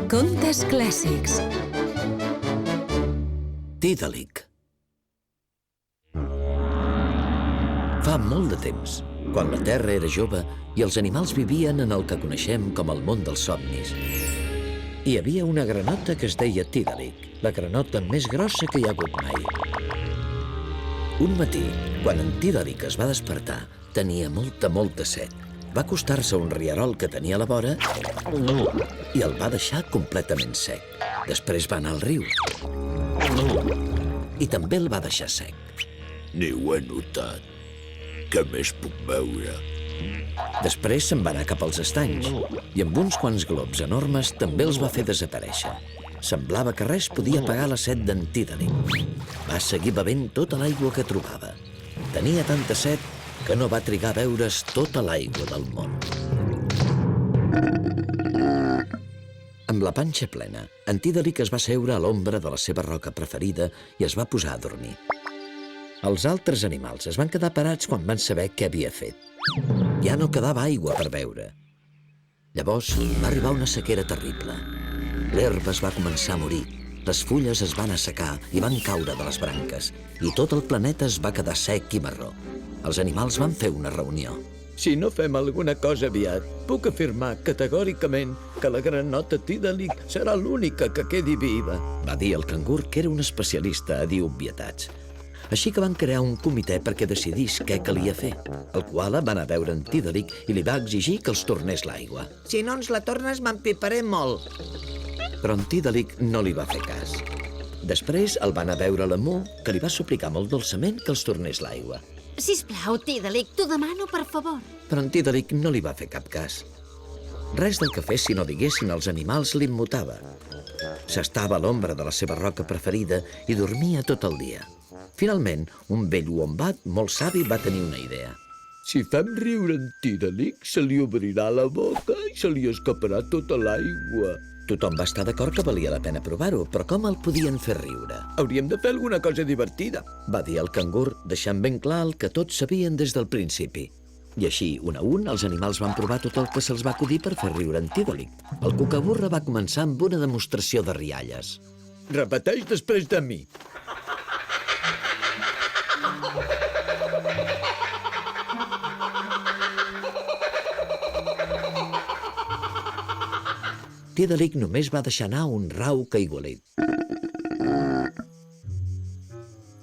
Contes clàssics. Tídalic. Fa molt de temps, quan la Terra era jove i els animals vivien en el que coneixem com el món dels somnis, hi havia una granota que es deia Tídalic, la granota més grossa que hi ha hagut mai. Un matí, quan en Tídalic es va despertar, tenia molta set. Va acostar-se a un rierol que tenia a la vora i el va deixar completament sec. Després va anar al riu i també el va deixar sec. Ni ho he notat. Què més puc veure? Després se'n va anar cap als estanys i amb uns quants globs enormes també els va fer desaparèixer. Semblava que res podia apagar la set d'en Tídalic. Va seguir bevent tota l'aigua que trobava. Tenia tanta set que no va trigar a beure's tota l'aigua del món. Amb la panxa plena, en Tídalic es va seure a l'ombra de la seva roca preferida i es va posar a dormir. Els altres animals es van quedar parats quan van saber què havia fet. Ja no quedava aigua per beure. Llavors va arribar una sequera terrible. L'herba es va començar a morir, les fulles es van assecar i van caure de les branques, i tot el planeta es va quedar sec i marró. Els animals van fer una reunió. Si no fem alguna cosa aviat, puc afirmar categòricament que la granota Tídalic serà l'única que quedi viva. Va dir el cangur, que era un especialista a dir obvietats. Així que van crear un comitè perquè decidís què calia fer. El koala va anar a veure en Tídalic i li va exigir que els tornés l'aigua. Si no ens la tornes, m'empiparé molt. Però en Tídalic no li va fer cas. Després el va anar a veure l'Emú, que li va suplicar molt dolçament que els tornés l'aigua. Sisplau, Tídalic, t'ho demano, per favor. Però en Tídalic no li va fer cap cas. Res del que fessin o diguessin els animals l'immutava. S'estava a l'ombra de la seva roca preferida i dormia tot el dia. Finalment, un vell wombat molt savi va tenir una idea. Si fem riure en Tídalic, se li obrirà la boca i se li escaparà tota l'aigua. Tothom va estar d'acord que valia la pena provar-ho, però com el podien fer riure? Hauríem de fer alguna cosa divertida, va dir el cangur, deixant ben clar el que tots sabien des del principi. I així, un a un, els animals van provar tot el que se'ls va acudir per fer riure en Tídalic. El cucaburra va començar amb una demostració de rialles. Repeteix després de mi. Tídalic només va deixar anar un rau caigualit.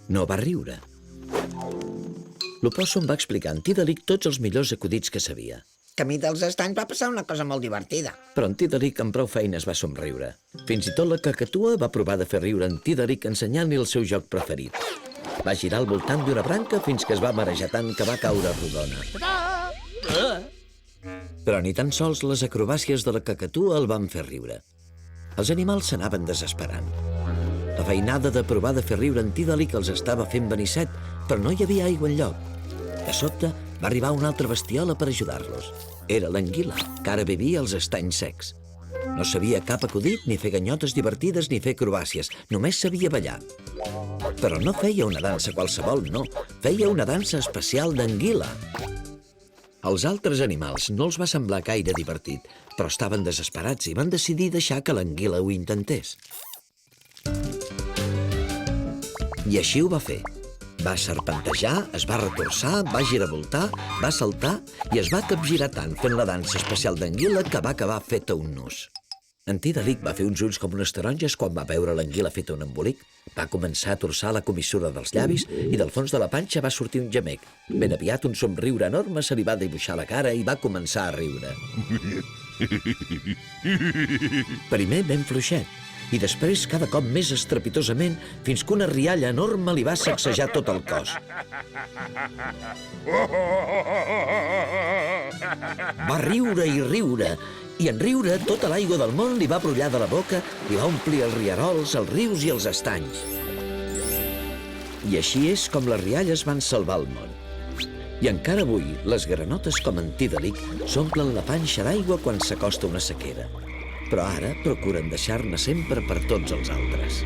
No va riure. L'opòssum va explicar a en Tídalic tots els millors acudits que sabia. Camí dels estanys va passar una cosa molt divertida. Però en Tídalic amb prou feines va somriure. Fins i tot la cacatua va provar de fer riure en Tídalic ensenyant-li el seu joc preferit. Va girar al voltant d'una branca fins que es va marejar tant que va caure rodona. Però ni tan sols les acrobàcies de la cacatua el van fer riure. Els animals s'anaven desesperant. La feinada de provar de fer riure en Tídalic els estava fent venir set, però no hi havia aigua enlloc. De sobte va arribar una altra bestiola per ajudar-los. Era l'anguila, que ara vivia als estanys secs. No sabia cap acudit, ni fer ganyotes divertides, ni fer acrobàcies. Només sabia ballar. Però no feia una dansa qualsevol, no. Feia una dansa especial d'anguila. Als altres animals no els va semblar gaire divertit, però estaven desesperats i van decidir deixar que l'anguila ho intentés. I així ho va fer. Va serpentejar, es va retorçar, va giravoltar, va saltar i es va capgirar tant fent la dansa especial d'anguila que va acabar feta un nus. En Tídalic va fer uns ulls com unes taronges quan va veure l'anguila feta un embolic. Va començar a torçar la comissura dels llavis i del fons de la panxa va sortir un gemec. Ben aviat un somriure enorme se li va dibuixar la cara i va començar a riure. Primer ben fluixet i després cada cop més estrepitosament fins que una rialla enorme li va sacsejar tot el cos. Va riure i riure, i en riure tota l'aigua del món li va brollar de la boca i va omplir els rierols, els rius i els estanys. I així és com les rialles van salvar el món. I encara avui, les granotes com en Tídalic s'omplen la panxa d'aigua quan s'acosta una sequera. Però ara procuren deixar-ne sempre per tots els altres.